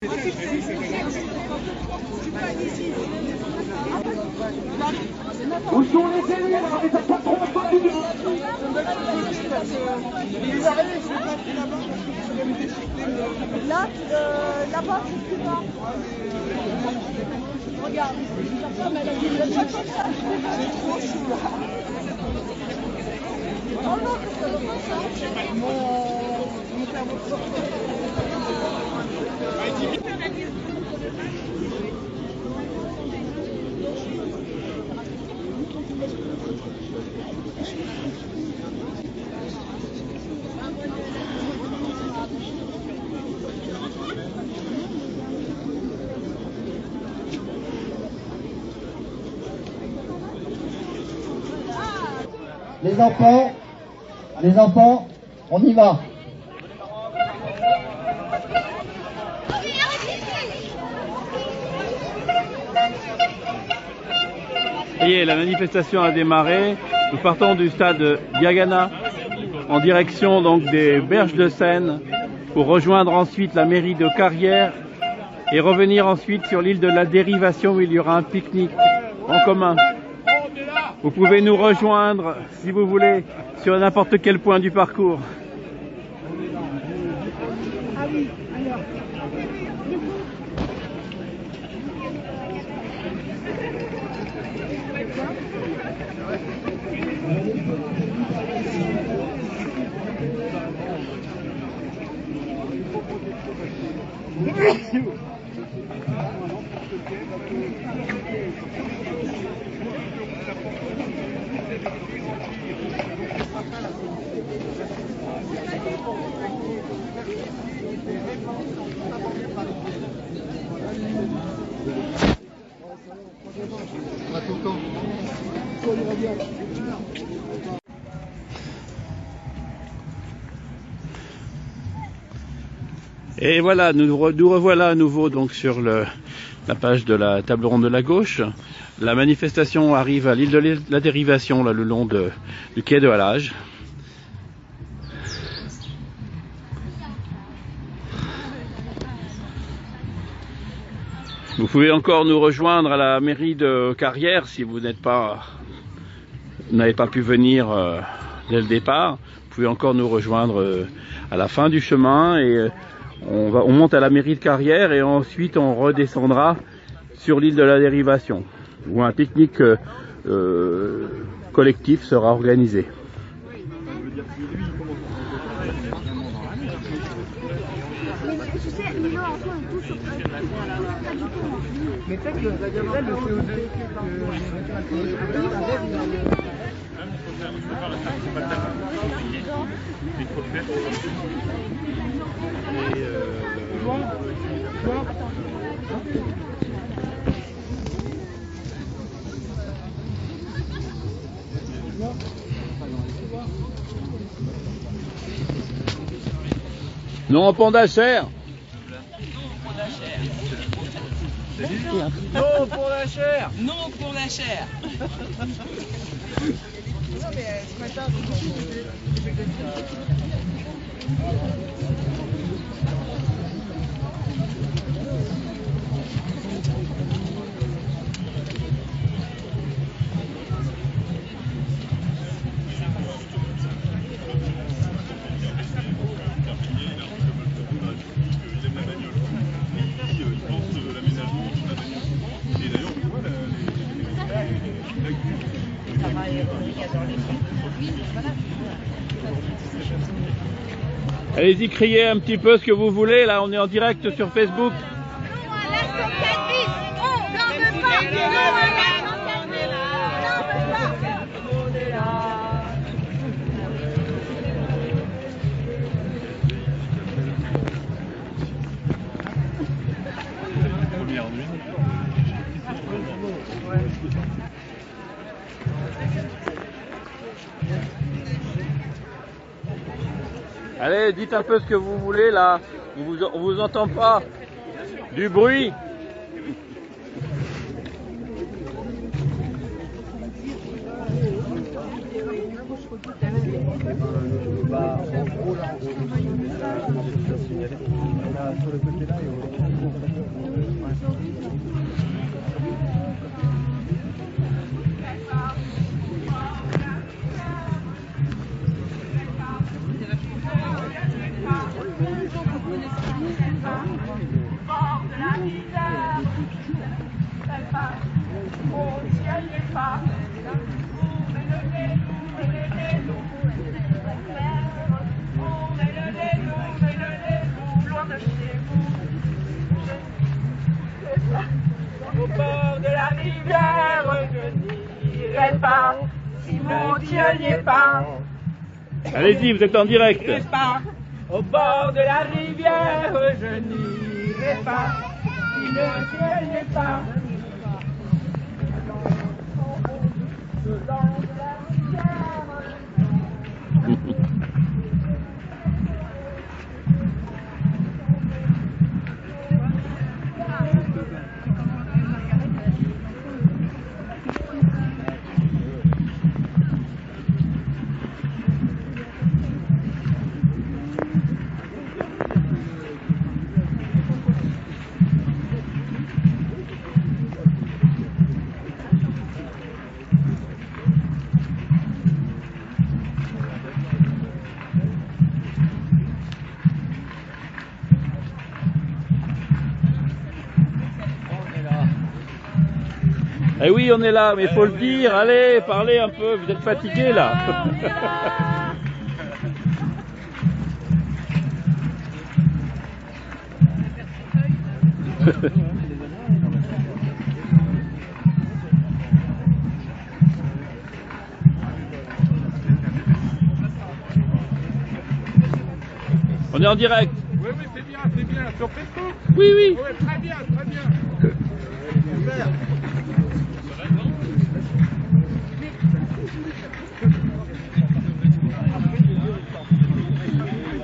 Où sont les élus là? On les a pas trop entendus. Là, là-bas, c'est plus bas. Regarde, sa femme, elle a dit, c'est trop chaud là. Oh non, ça va pas ça. Mon cerveau. Les enfants, on y va. Ça y est, la manifestation a démarré. Nous partons du stade Diagana en direction donc des berges de Seine pour rejoindre ensuite la mairie de Carrières et revenir ensuite sur l'île de la Dérivation où il y aura un pique-nique en commun. Vous pouvez nous rejoindre si vous voulez sur n'importe quel point du parcours. Ah oui, alors. Et voilà, nous revoilà à nouveau donc sur la page de la table ronde de la gauche. La manifestation arrive à l'île de la Dérivation, là, le long du quai de Halage. Vous pouvez encore nous rejoindre à la mairie de Carrières si vous n'avez pas pu venir dès le départ. Vous pouvez encore nous rejoindre à la fin du chemin et on monte à la mairie de Carrières et ensuite on redescendra sur l'île de la Dérivation où un pique-nique collectif sera organisé. Mais peut-être que le CO2 Non au pont d'Achères. Non pour la chair. Non pour la chair. Non, mais ce matin, Allez-y, criez un petit peu ce que vous voulez, là on est en direct sur Facebook. Allez, dites un peu ce que vous voulez là, on vous entend pas. Du bruit. Bah, en gros là, on a sur le côté là et chialiez pas. On met le lait, loin de chez vous. Au bord de la rivière, je n'irai pas. Si vous n'y alliez pas. Allez-y, vous êtes en direct. Pas. Au bord de la rivière, je n'irai pas. Si vous n'y alliez pas. Eh oui, on est là, mais il faut le dire. Allez, parlez un peu, vous êtes fatigués là. On est en direct. Oui, oui, c'est bien, sur Facebook. Oui, oui. Oui, très bien, très bien.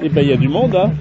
Eh ben, il y a du monde, hein.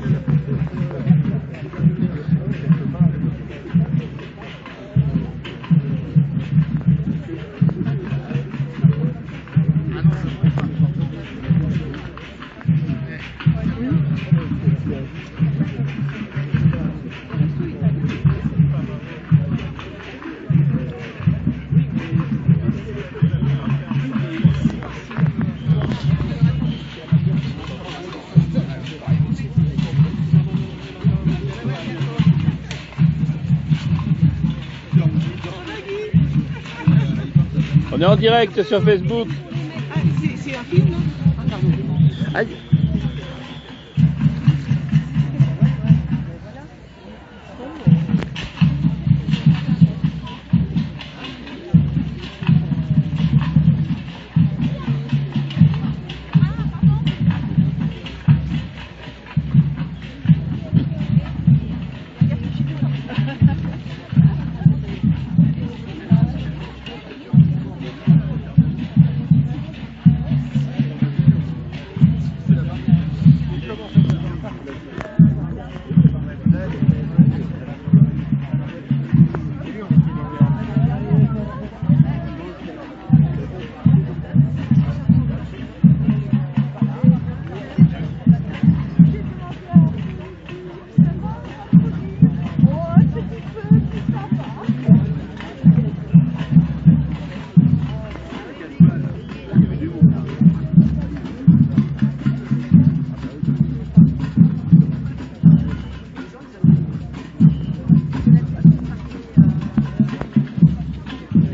On est en direct sur Facebook. Ah, c'est un film, non? Aïe.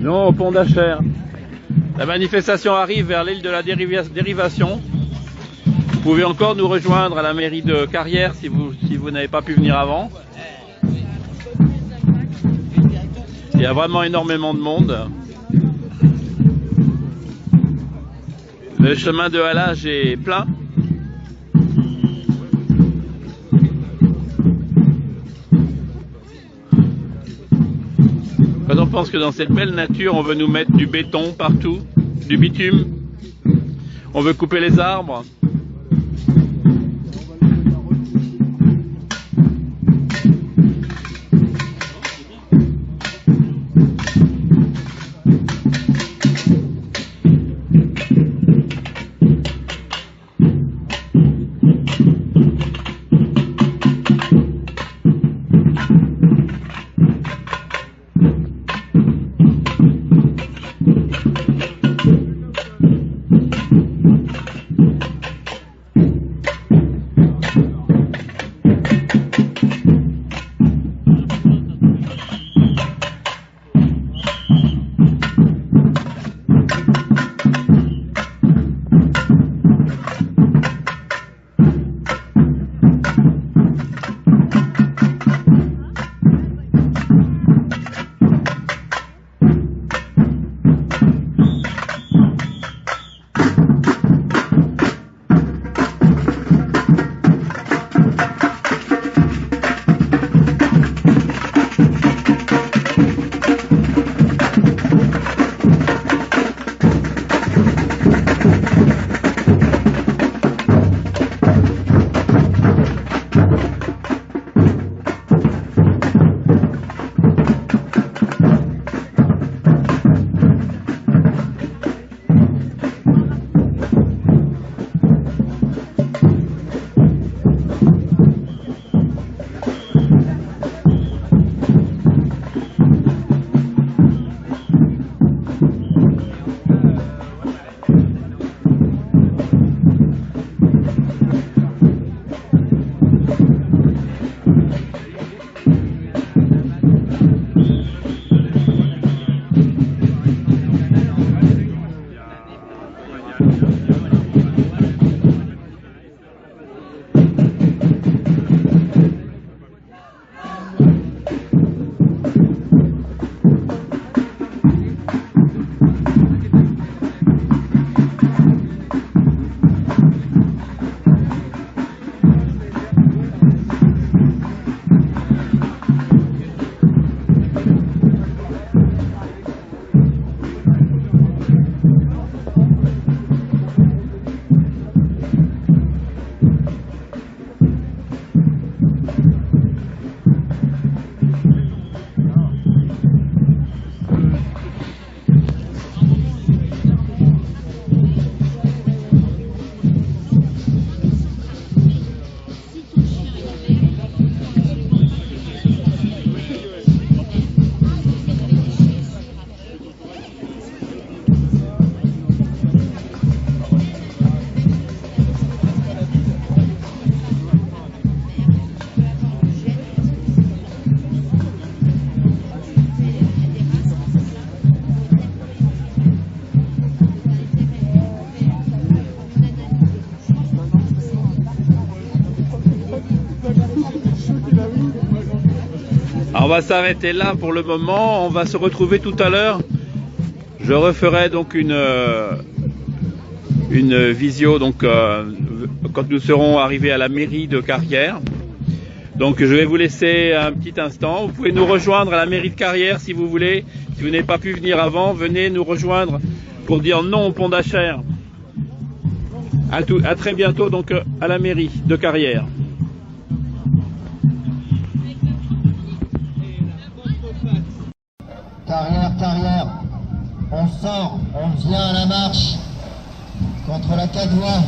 Non, au pont d'Achères. La manifestation arrive vers l'île de la Dérivation. Vous pouvez encore nous rejoindre à la mairie de Carrière si vous n'avez pas pu venir avant. Il y a vraiment énormément de monde. Le chemin de halage est plein. Quand on pense que dans cette belle nature, on veut nous mettre du béton partout, du bitume, on veut couper les arbres. va s'arrêter là pour le moment. On va se retrouver tout à l'heure. Je referai donc une visio donc quand nous serons arrivés à la mairie de Carrière. Donc je vais vous laisser un petit instant. Vous pouvez nous rejoindre à la mairie de Carrière si vous voulez. Si vous n'avez pas pu venir avant, venez nous rejoindre pour dire non au pont d'Achères. À très bientôt donc à la mairie de Carrière. Carrière, on sort, on vient à la marche contre la 4 voies.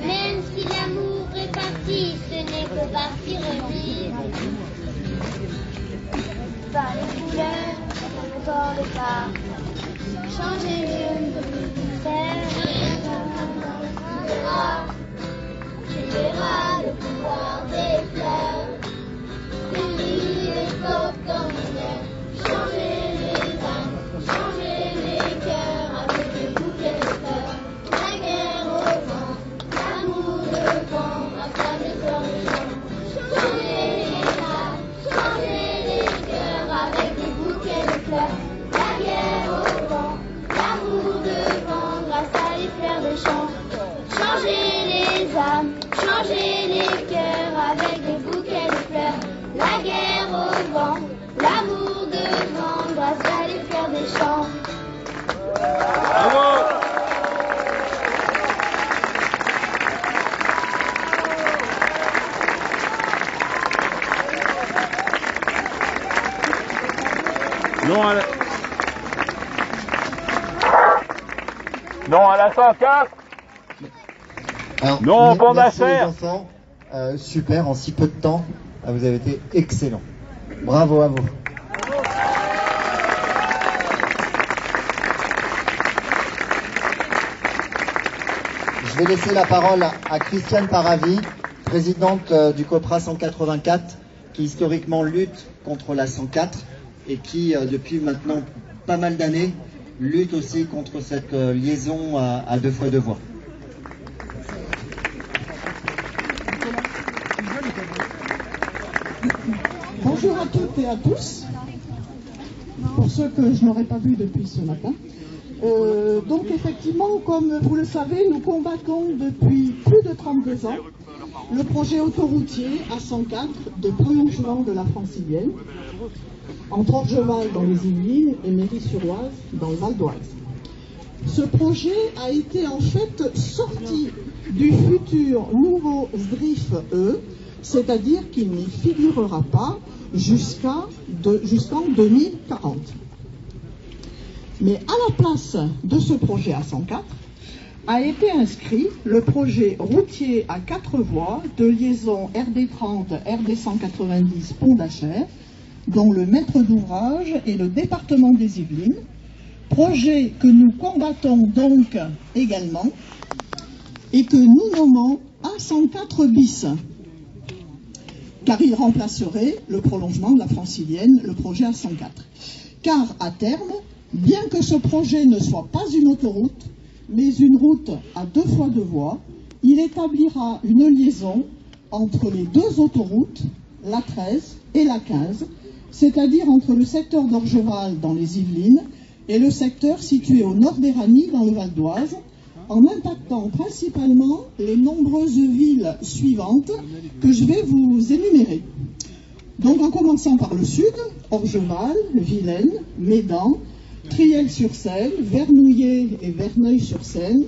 Même si l'amour est parti, ce n'est que partir vivre. Par les couleurs, on ne borde pas. Changer le faire, tu verras le pouvoir des fleurs. Des lits et coques d'ordinaire. Changer les âmes, changer les cœurs avec des bouquets de fleurs. La guerre au vent, l'amour devant, afin de faire le chant. Changer les âmes, changer les cœurs avec des bouquets de fleurs. La guerre au vent, l'amour devant, grâce à les fleurs de chant. Changer les âmes, changer les cœurs avec des bouquets de fleurs. La guerre au vent, l'amour devant, grâce à les fleurs des champs. Bravo! Non à la 104. Alors, non, pont merci d'Achères. aux enfants, super, en si peu de temps, vous avez été excellents. Bravo à vous. Je vais laisser la parole à Christiane Paravi, présidente du COPRA 184, qui historiquement lutte contre la 104 et qui, depuis maintenant pas mal d'années, lutte aussi contre cette liaison à 2 fois 2 voies. Bonjour à toutes et à tous, pour ceux que je n'aurais pas vus depuis ce matin. Donc effectivement, comme vous le savez, nous combattons depuis plus de 32 ans le projet autoroutier A104 de prolongement de la Francilienne, entre Orgeval dans les Yvelines et Méry-sur-Oise dans le Val d'Oise. Ce projet a été en fait sorti du futur nouveau SDRIF E, c'est-à-dire qu'il n'y figurera pas jusqu'en 2040. Mais à la place de ce projet A104 a été inscrit le projet routier à 4 voies de liaison RD30, RD190 Pont d'Achères, dont le maître d'ouvrage est le département des Yvelines, projet que nous combattons donc également et que nous nommons A104 bis, car il remplacerait le prolongement de la Francilienne, le projet A104. Car à terme, bien que ce projet ne soit pas une autoroute, mais une route à 2 fois 2 voies, il établira une liaison entre les 2 autoroutes, la 13 et la 15, c'est-à-dire entre le secteur d'Orgeval dans les Yvelines et le secteur situé au nord d'Éragny dans le Val d'Oise, en impactant principalement les nombreuses villes suivantes que je vais vous énumérer. Donc en commençant par le sud, Orgeval, Vilaine, Médan, Triel-sur-Seine, Vernouillet et Verneuil-sur-Seine,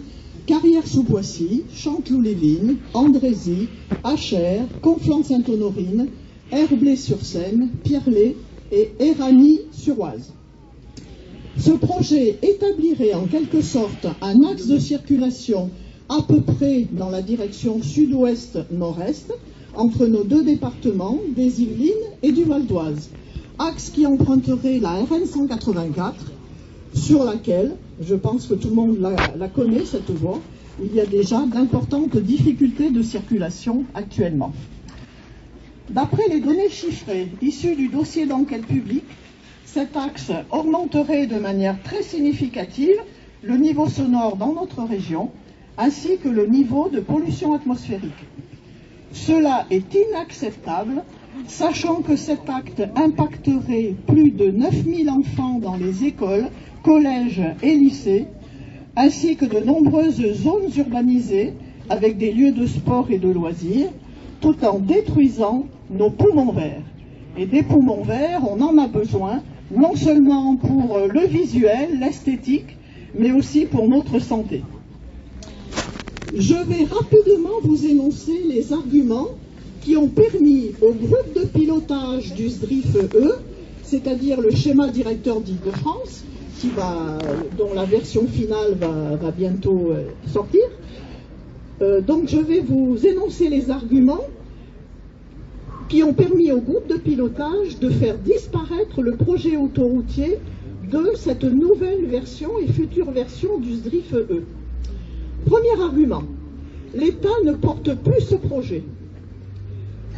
Carrière-sous-Boissy, Chanteloup-les-Vignes, Andrézy, Achères, Conflans-Sainte-Honorine, Herblay-sur-Seine, Pierrelet et Éragny-sur-Oise. Ce projet établirait en quelque sorte un axe de circulation à peu près dans la direction sud-ouest-nord-est entre nos 2 départements des Yvelines et du Val d'Oise. Axe qui emprunterait la RN 184 sur laquelle, je pense que tout le monde la connaît cette voie, il y a déjà d'importantes difficultés de circulation actuellement. D'après les données chiffrées issues du dossier d'enquête publique, cet axe augmenterait de manière très significative le niveau sonore dans notre région, ainsi que le niveau de pollution atmosphérique. Cela est inacceptable, sachant que cet acte impacterait plus de 9000 enfants dans les écoles, collèges et lycées, ainsi que de nombreuses zones urbanisées avec des lieux de sport et de loisirs, tout en détruisant nos poumons verts. Et des poumons verts, on en a besoin, non seulement pour le visuel, l'esthétique, mais aussi pour notre santé. Je vais rapidement vous énoncer les arguments qui ont permis au groupe de pilotage du SDRIF E, c'est-à-dire le schéma directeur d'Île-de-France, dont la version finale va bientôt sortir. Donc je vais vous énoncer les arguments qui ont permis au groupe de pilotage de faire disparaître le projet autoroutier de cette nouvelle version et future version du SDRIF E. Premier argument, l'État ne porte plus ce projet.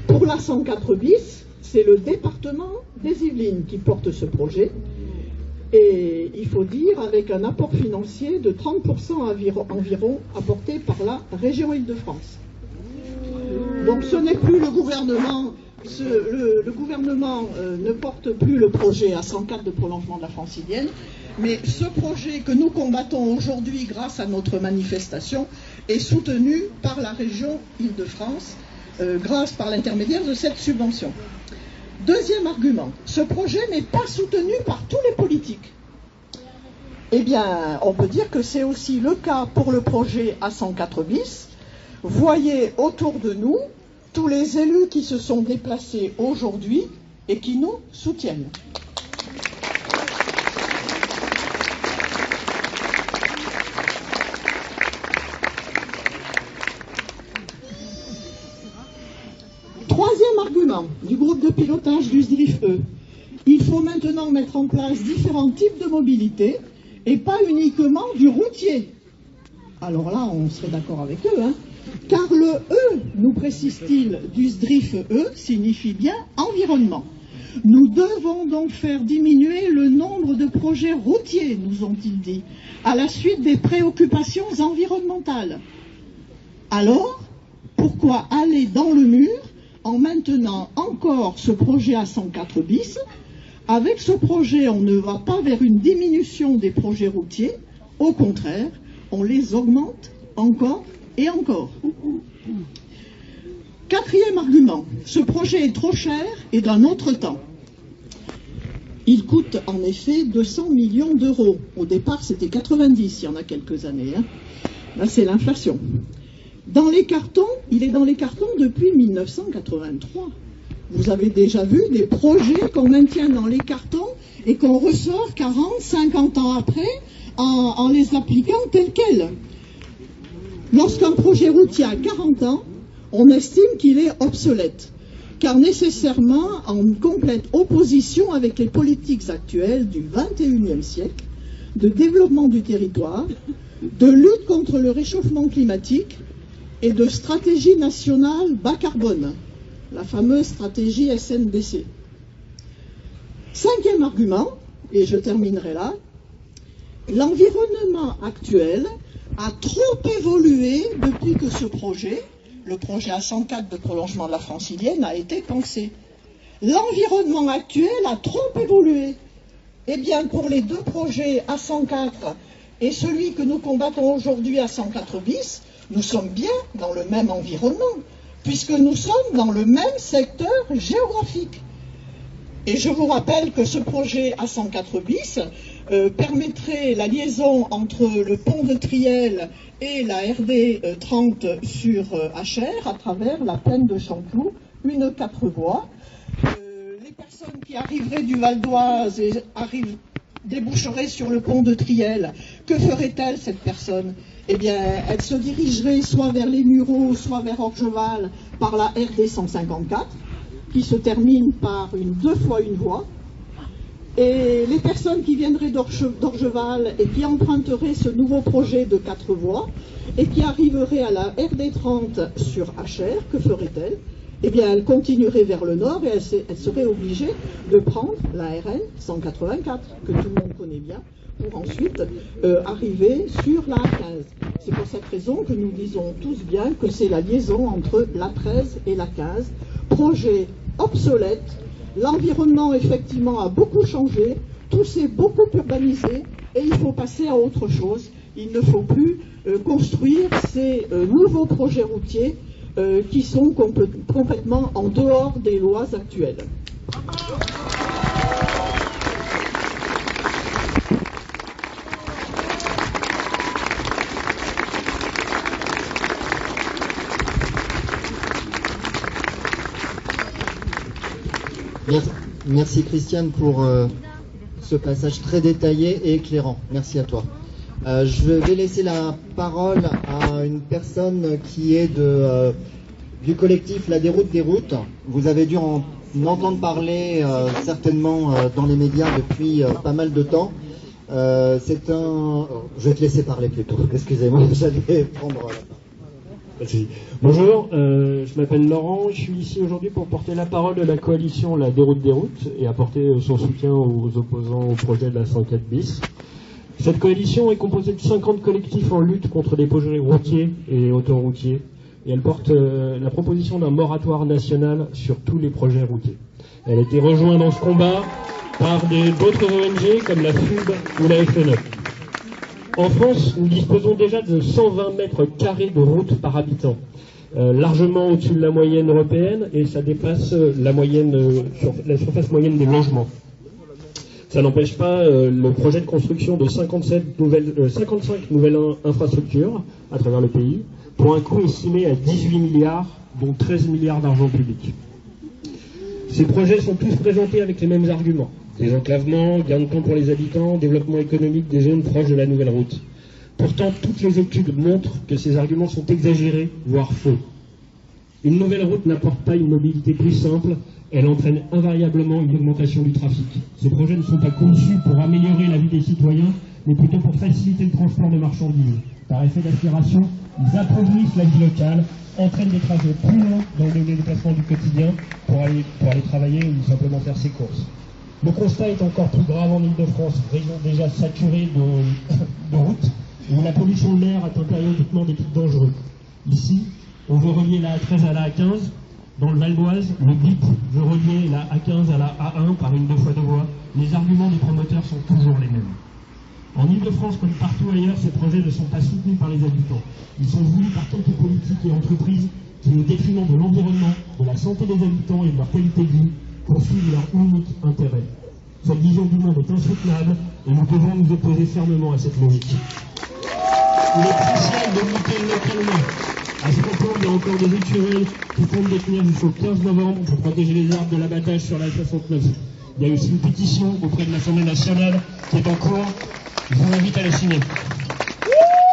Pour la 104 bis, c'est le département des Yvelines qui porte ce projet, et il faut dire avec un apport financier de 30% environ apporté par la région Île-de-France. Donc ce n'est plus le gouvernement, le gouvernement ne porte plus le projet A104 de prolongement de la Francilienne, mais ce projet que nous combattons aujourd'hui grâce à notre manifestation est soutenu par la région Île-de-France, par l'intermédiaire de cette subvention. Deuxième argument, ce projet n'est pas soutenu par tous les politiques. Eh bien, on peut dire que c'est aussi le cas pour le projet A104 bis. Voyez autour de nous tous les élus qui se sont déplacés aujourd'hui et qui nous soutiennent. Troisième argument du groupe de pilotage du SDRIF E. Il faut maintenant mettre en place différents types de mobilité et pas uniquement du routier. Alors là, on serait d'accord avec eux, hein, car le E, nous précise-t-il, du SDRIF E signifie bien environnement. Nous devons donc faire diminuer le nombre de projets routiers, nous ont-ils dit, à la suite des préoccupations environnementales. Alors, pourquoi aller dans le mur en maintenant encore ce projet A104 bis? Avec ce projet, on ne va pas vers une diminution des projets routiers, au contraire, on les augmente encore et encore. Quatrième argument, ce projet est trop cher et d'un autre temps. Il coûte en effet 200 millions d'euros. Au départ, c'était 90 il y en a quelques années. Là, c'est l'inflation. Dans les cartons, il est dans les cartons depuis 1983. Vous avez déjà vu des projets qu'on maintient dans les cartons et qu'on ressort 40, 50 ans après en les appliquant tels quels. Lorsqu'un projet routier a 40 ans, on estime qu'il est obsolète, car nécessairement en complète opposition avec les politiques actuelles du XXIe siècle, de développement du territoire, de lutte contre le réchauffement climatique et de stratégie nationale bas carbone, la fameuse stratégie SNBC. Cinquième argument, et je terminerai là, l'environnement actuel a trop évolué depuis que ce projet, le projet A104 de prolongement de la Francilienne, a été pensé. L'environnement actuel a trop évolué. Eh bien, pour les deux projets A104 et celui que nous combattons aujourd'hui A104 bis, nous sommes bien dans le même environnement, puisque nous sommes dans le même secteur géographique. Et je vous rappelle que ce projet A104 bis permettrait la liaison entre le pont de Triel et la RD 30 sur HR à travers la plaine de Chanteloup, une 4 voies. Les personnes qui arriveraient du Val d'Oise et déboucheraient sur le pont de Triel, que ferait-elle cette personne? Eh bien, elle se dirigerait soit vers les Mureaux, soit vers Orgeval par la RD 154, qui se termine par deux fois une voie. Et les personnes qui viendraient d'Orgeval et qui emprunteraient ce nouveau projet de 4 voies et qui arriveraient à la RD 30 sur HR, que ferait-elle? Eh bien, elle continuerait vers le nord et elle serait obligée de prendre la RN 184, que tout le monde connaît bien, pour ensuite arriver sur la 15. C'est pour cette raison que nous disons tous bien que c'est la liaison entre la 13 et la 15. Projet obsolète, l'environnement effectivement a beaucoup changé, tout s'est beaucoup urbanisé et il faut passer à autre chose. Il ne faut plus construire ces nouveaux projets routiers qui sont complètement en dehors des lois actuelles. Merci Christiane pour ce passage très détaillé et éclairant. Merci à toi. Je vais laisser la parole à une personne qui est du collectif La Déroute des routes. Vous avez dû en entendre parler certainement dans les médias depuis pas mal de temps. C'est un... Je vais te laisser parler plutôt. Excusez-moi, j'allais prendre... Bonjour, je m'appelle Laurent, je suis ici aujourd'hui pour porter la parole de la coalition La Déroute des routes et apporter son soutien aux opposants au projet de la 104 bis. Cette coalition est composée de 50 collectifs en lutte contre les projets routiers et autoroutiers et elle porte la proposition d'un moratoire national sur tous les projets routiers. Elle a été rejointe dans ce combat par d'autres ONG comme la FUB ou la FNE. En France, nous disposons déjà de 120 mètres carrés de route par habitant, largement au-dessus de la moyenne européenne, et ça dépasse la surface moyenne des logements. Ça n'empêche pas le projet de construction de 55 nouvelles infrastructures à travers le pays, pour un coût estimé à 18 milliards, dont 13 milliards d'argent public. Ces projets sont tous présentés avec les mêmes arguments. Désenclavement, gain de temps pour les habitants, développement économique des zones proches de la nouvelle route. Pourtant, toutes les études montrent que ces arguments sont exagérés, voire faux. Une nouvelle route n'apporte pas une mobilité plus simple, elle entraîne invariablement une augmentation du trafic. Ces projets ne sont pas conçus pour améliorer la vie des citoyens, mais plutôt pour faciliter le transport de marchandises. Par effet d'aspiration, ils appauvrissent la vie locale, entraînent des trajets plus longs dans le déplacement du quotidien pour aller travailler ou simplement faire ses courses. Le constat est encore plus grave en Ile-de-France, région déjà saturée de routes, où la pollution de l'air atteint périodiquement des pics dangereux. Ici, on veut relier la A13 à la A15. Dans le Val d'Oise, le but veut relier la A15 à la A1 par une 2 fois 2 voies. Les arguments des promoteurs sont toujours les mêmes. En Ile-de-France, comme partout ailleurs, ces projets ne sont pas soutenus par les habitants. Ils sont voulus par quelques politiques et entreprises qui, au détriment de l'environnement, de la santé des habitants et de leur qualité de vie, poursuivent leur unique intérêt. Cette vision du monde est insoutenable et nous devons nous opposer fermement à cette logique. Il est crucial de lutter localement. À ce propos, il y a encore des rituels qui comptent détenir jusqu'au 15 novembre pour protéger les arbres de l'abattage sur la 69. Il y a aussi une pétition auprès de l'Assemblée nationale qui est en cours. Je vous invite à la signer. Donc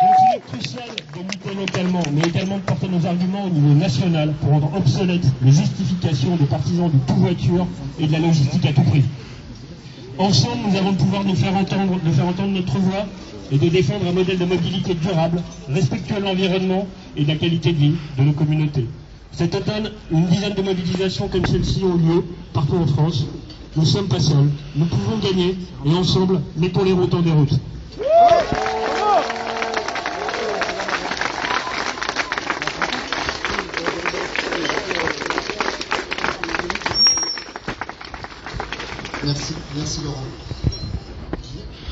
il est crucial de lutter localement, mais également de porter nos arguments au niveau national pour rendre obsolètes les justifications des partisans du tout voiture et de la logistique à tout prix. Ensemble, nous avons le pouvoir de faire entendre notre voix et de défendre un modèle de mobilité durable, respectueux de l'environnement et de la qualité de vie de nos communautés. Cet automne, une dizaine de mobilisations comme celle-ci ont lieu partout en France. Nous ne sommes pas seuls, nous pouvons gagner et ensemble, mettons les routes en déroute. Merci Laurent.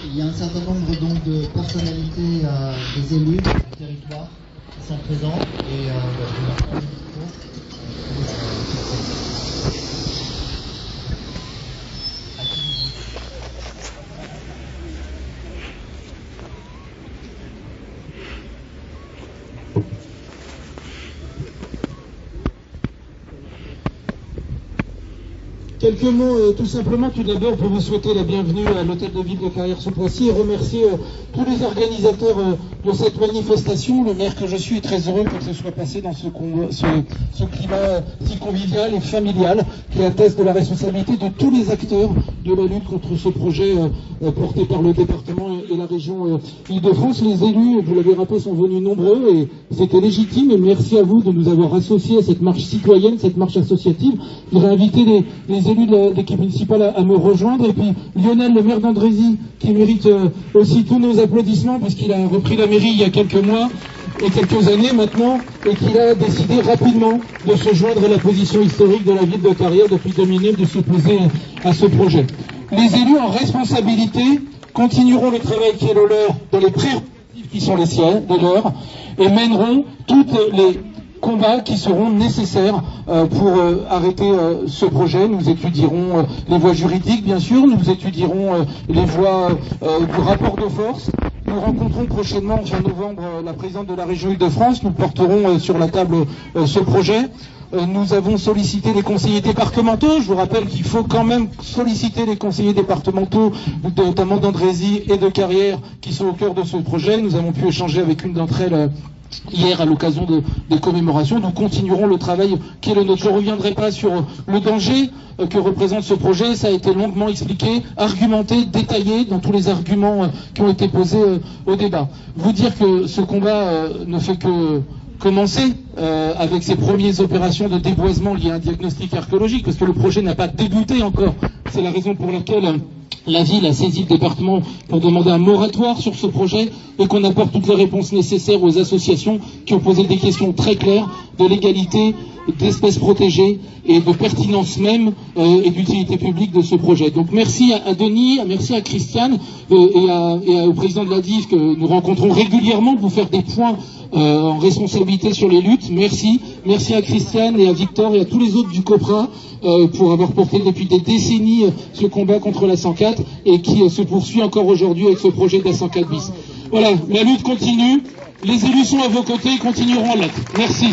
Il y a un certain nombre donc de personnalités, des élus du territoire qui sont présents et je vais leur faire le micro. Quelques mots tout simplement, tout d'abord pour vous souhaiter la bienvenue à l'hôtel de ville de Carrière-sous-Poissy et remercier tous les organisateurs de cette manifestation. Le maire que je suis est très heureux que ce soit passé dans ce climat si convivial et familial qui atteste de la responsabilité de tous les acteurs de la lutte contre ce projet porté par le département et la région Île-de-France. Les élus, vous l'avez rappelé, sont venus nombreux et c'était légitime. Et merci à vous de nous avoir associés à cette marche citoyenne, cette marche associative. Je voudrais inviter les élus de l'équipe municipale à me rejoindre, et puis Lionel, le maire d'Andrézy, qui mérite aussi tous nos applaudissements puisqu'il a repris la mairie il y a quelques mois et quelques années maintenant, et qu'il a décidé rapidement de se joindre à la position historique de la ville de Carrière depuis 2009 de s'opposer à ce projet. Les élus en responsabilité continueront le travail qui est le leur dans les prérogatives qui sont les siennes, les leurs, et mèneront toutes les combats qui seront nécessaires pour arrêter ce projet. Nous étudierons les voies juridiques, bien sûr, nous étudierons les voies du rapport de force. Nous rencontrons prochainement, en fin novembre, la présidente de la région Île-de-France. Nous porterons sur la table ce projet. Nous avons sollicité les conseillers départementaux. Je vous rappelle qu'il faut quand même solliciter les conseillers départementaux, notamment d'Andrézy et de Carrière, qui sont au cœur de ce projet. Nous avons pu échanger avec une d'entre elles hier à l'occasion des commémorations. Nous continuerons le travail qui est le nôtre. Je ne reviendrai pas sur le danger que représente ce projet. Ça a été longuement expliqué, argumenté, détaillé dans tous les arguments qui ont été posés au débat. Vous dire que ce combat ne fait que commencer avec ses premières opérations de déboisement liées à un diagnostic archéologique, parce que le projet n'a pas débuté encore. C'est la raison pour laquelle la ville a saisi le département pour demander un moratoire sur ce projet et qu'on apporte toutes les réponses nécessaires aux associations qui ont posé des questions très claires de légalité, d'espèces protégées et de pertinence même et d'utilité publique de ce projet. Donc merci à Denis, merci à Christiane et au président de la DIF que nous rencontrons régulièrement pour faire des points en responsabilité sur les luttes. Merci à Christiane et à Victor et à tous les autres du COPRA pour avoir porté depuis des décennies ce combat contre la 104 et qui se poursuit encore aujourd'hui avec ce projet de la 104 bis. Voilà, la lutte continue, les élus sont à vos côtés et continueront à l'être. Merci.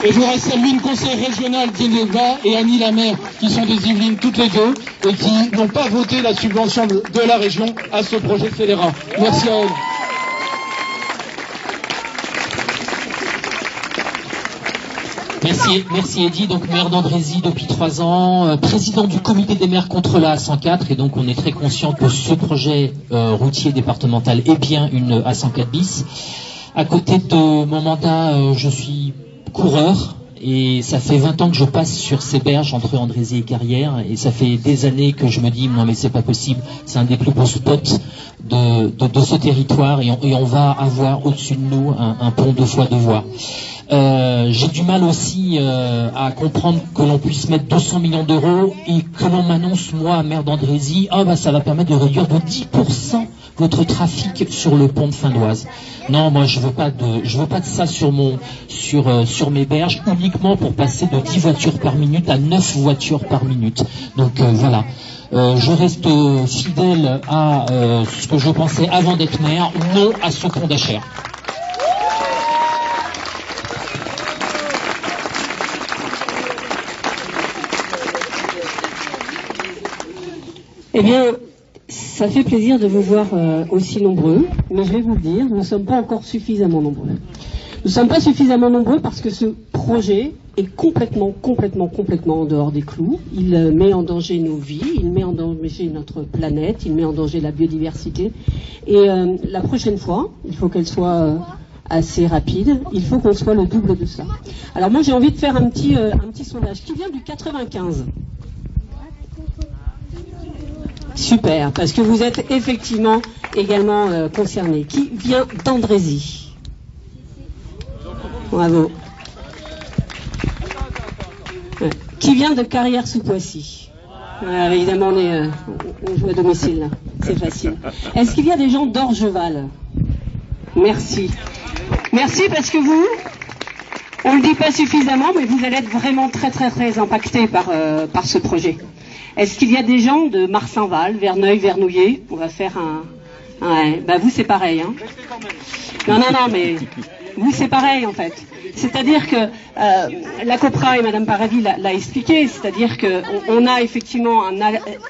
Et je voudrais saluer une conseillère régionale d'Ile-de-Bas et Annie Lamère, qui sont des Yvelines toutes les deux, et qui n'ont pas voté la subvention de la région à ce projet scélérat. Merci à elles. Merci Eddy, donc maire d'Andrézy depuis 3 ans, président du comité des maires contre la A104, et donc on est très conscient que ce projet routier départemental est bien une A104 bis. À côté de mon mandat, je suis coureur, et ça fait 20 ans que je passe sur ces berges entre Andrézy et Carrières, et ça fait des années que je me dis non mais c'est pas possible, c'est un des plus beaux spots de ce territoire, et on va avoir au-dessus de nous un pont 2 fois 2 voies. J'ai du mal aussi à comprendre que l'on puisse mettre 200 millions d'euros et que l'on m'annonce, moi, maire d'Andrézy, ça va permettre de réduire de 10% votre trafic sur le pont de Findoise. Non, moi je veux pas de ça sur mes berges, uniquement pour passer de 10 voitures par minute à 9 voitures par minute. Donc voilà. Je reste fidèle à ce que je pensais avant d'être maire, non à ce pont d'Achères. Eh bien, ça fait plaisir de vous voir aussi nombreux, mais je vais vous le dire, nous ne sommes pas encore suffisamment nombreux. Nous ne sommes pas suffisamment nombreux parce que ce projet est complètement en dehors des clous. Il met en danger nos vies, il met en danger notre planète, il met en danger la biodiversité. Et la prochaine fois, il faut qu'elle soit assez rapide, il faut qu'on soit le double de ça. Alors moi j'ai envie de faire un petit sondage qui vient du 95. Super, parce que vous êtes effectivement également concerné. Qui vient d'Andrézy? Bravo. Ouais. Qui vient de Carrières-sous-Poissy? Évidemment, on joue à domicile, là. C'est facile. Est-ce qu'il y a des gens d'Orgeval? Merci. Merci parce que vous, on ne le dit pas suffisamment, mais vous allez être vraiment très impactés par ce projet. Est-ce qu'il y a des gens de Marsainval, Verneuil, Vernouillet? On va faire Ouais, vous c'est pareil, hein. Non, mais vous c'est pareil en fait. C'est-à-dire que la COPRA et Madame Paravi l'a expliqué, c'est-à-dire qu'on a effectivement un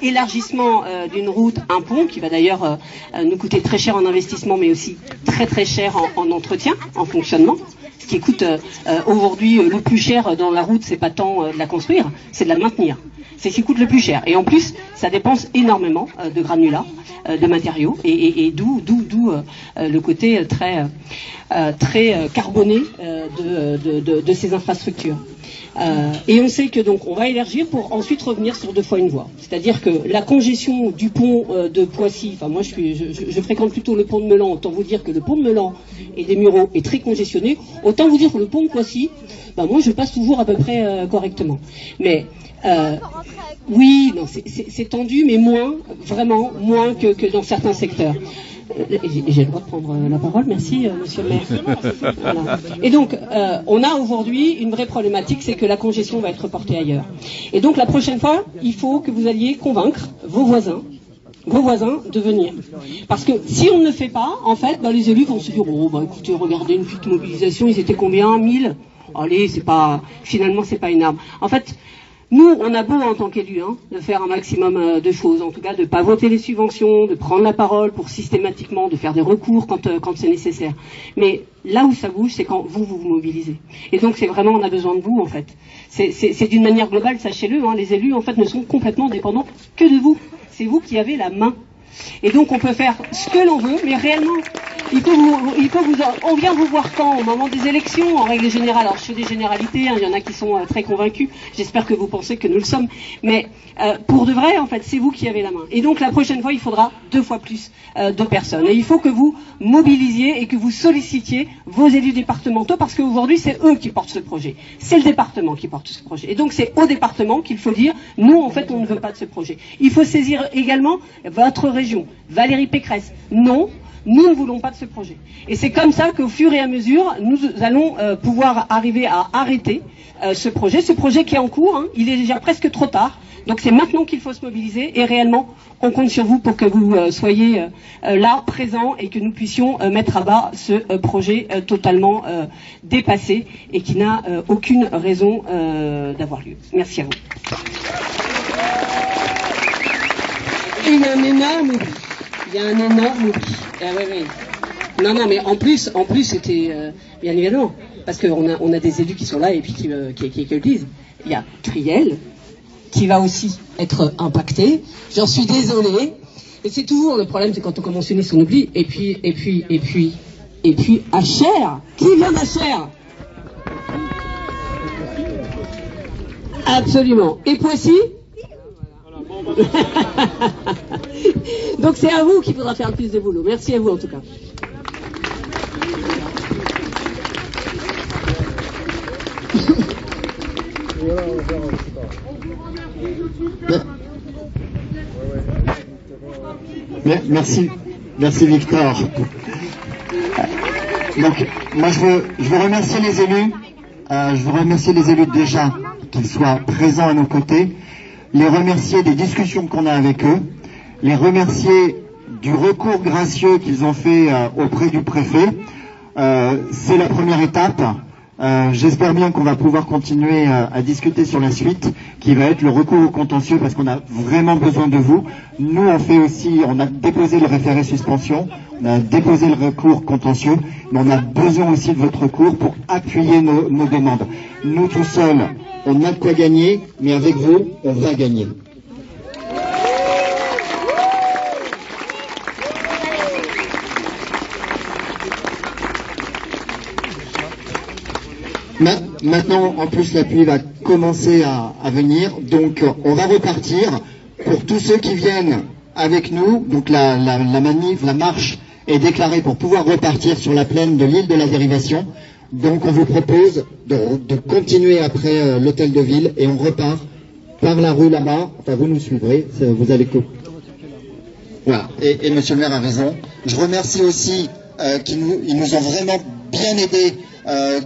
élargissement d'une route, un pont, qui va d'ailleurs nous coûter très cher en investissement, mais aussi très cher en entretien, en fonctionnement. Ce qui coûte aujourd'hui le plus cher dans la route, c'est pas tant de la construire, c'est de la maintenir. C'est ce qui coûte le plus cher. Et en plus, ça dépense énormément de granulats, de matériaux, et d'où le côté très carboné de ces infrastructures. Et on sait que donc on va élargir pour ensuite revenir sur 2 fois 1 voie. C'est-à-dire que la congestion du pont de Poissy, enfin moi je fréquente plutôt le pont de Meulan, autant vous dire que le pont de Meulan et des Mureaux est très congestionné, autant vous dire que le pont de Poissy, moi je passe toujours à peu près correctement. Mais oui, non, c'est tendu, mais vraiment moins que dans certains secteurs. J'ai le droit de prendre la parole, merci monsieur le maire. Voilà. Et donc, on a aujourd'hui une vraie problématique, c'est que la congestion va être reportée ailleurs. Et donc la prochaine fois, il faut que vous alliez convaincre vos voisins de venir. Parce que si on ne le fait pas, en fait, les élus vont se dire, écoutez, regardez une petite mobilisation, ils étaient combien? 1000? Allez, finalement c'est pas énorme. En fait, nous, on a beau en tant qu'élus de faire un maximum de choses, en tout cas de ne pas voter les subventions, de prendre la parole pour systématiquement, de faire des recours quand c'est nécessaire. Mais là où ça bouge, c'est quand vous mobilisez. Et donc c'est vraiment, on a besoin de vous en fait. C'est d'une manière globale, sachez-le, les élus en fait ne sont complètement dépendants que de vous. C'est vous qui avez la main. Et donc on peut faire ce que l'on veut, mais réellement, on vient vous voir quand? Au moment des élections, en règle générale. Alors je fais des généralités, il y en a qui sont très convaincus, j'espère que vous pensez que nous le sommes, mais pour de vrai, en fait, c'est vous qui avez la main. Et donc la prochaine fois, il faudra 2 fois plus de personnes. Et il faut que vous mobilisiez et que vous sollicitiez vos élus départementaux, parce qu'aujourd'hui, c'est eux qui portent ce projet. C'est le département qui porte ce projet. Et donc c'est au département qu'il faut dire, nous, en fait, on ne veut pas de ce projet. Il faut saisir également votre région. Valérie Pécresse, non, nous ne voulons pas de ce projet. Et c'est comme ça qu'au fur et à mesure, nous allons pouvoir arriver à arrêter ce projet qui est en cours, il est déjà presque trop tard. Donc c'est maintenant qu'il faut se mobiliser et réellement, on compte sur vous pour que vous soyez là, présents, et que nous puissions mettre à bas ce projet totalement dépassé et qui n'a aucune raison d'avoir lieu. Merci à vous. Il y a un énorme oubli. Ah, ouais. Non, mais en plus c'était, bien évidemment, parce qu'on a des élus qui sont là et puis qui le disent. Il y a Criel, qui va aussi être impacté. J'en suis désolée. Et c'est toujours le problème, c'est quand on commence une liste, on oublie. Et puis, Achères. Qui vient d'Achères? Absolument. Et Poissy? Donc c'est à vous qu'il faudra faire le plus de boulot. Merci à vous en tout cas. Merci Victor. Donc, moi je veux remercier les élus. Je veux remercier les élus déjà qu'ils soient présents à nos côtés, les remercier des discussions qu'on a avec eux, les remercier du recours gracieux qu'ils ont fait auprès du préfet. C'est la première étape. J'espère bien qu'on va pouvoir continuer à discuter sur la suite, qui va être le recours au contentieux, parce qu'on a vraiment besoin de vous. Nous, on a déposé le référé suspension, on a déposé le recours contentieux, mais on a besoin aussi de votre recours pour appuyer nos demandes. Nous, tout seuls, on a de quoi gagner, mais avec vous, on va gagner. Maintenant, en plus, la pluie va commencer à venir, donc on va repartir. Pour tous ceux qui viennent avec nous, donc la manif, la marche est déclarée pour pouvoir repartir sur la plaine de l'île de la Dérivation. Donc on vous propose de continuer après l'hôtel de ville et on repart par la rue là-bas. Enfin, vous nous suivrez, vous allez... Voilà, et monsieur le maire a raison. Je remercie aussi ils nous ont vraiment bien aidés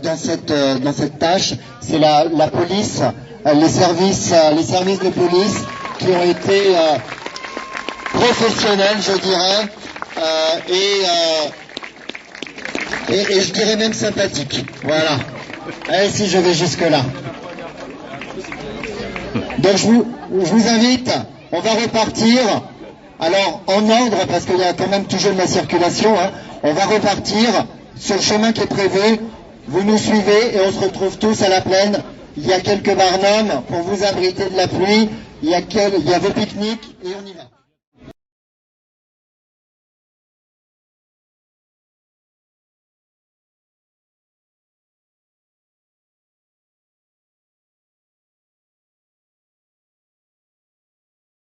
dans cette tâche. C'est la police, les services de police qui ont été professionnels, je dirais, et je dirais même sympathiques. Voilà. Allez, si je vais jusque-là. Donc je vous invite, on va repartir. Alors, en ordre, parce qu'il y a quand même toujours de la circulation, hein, on va repartir sur le chemin qui est prévu. Vous nous suivez et on se retrouve tous à la plaine. Il y a quelques barnums pour vous abriter de la pluie. Il y a vos pique-niques et on y va.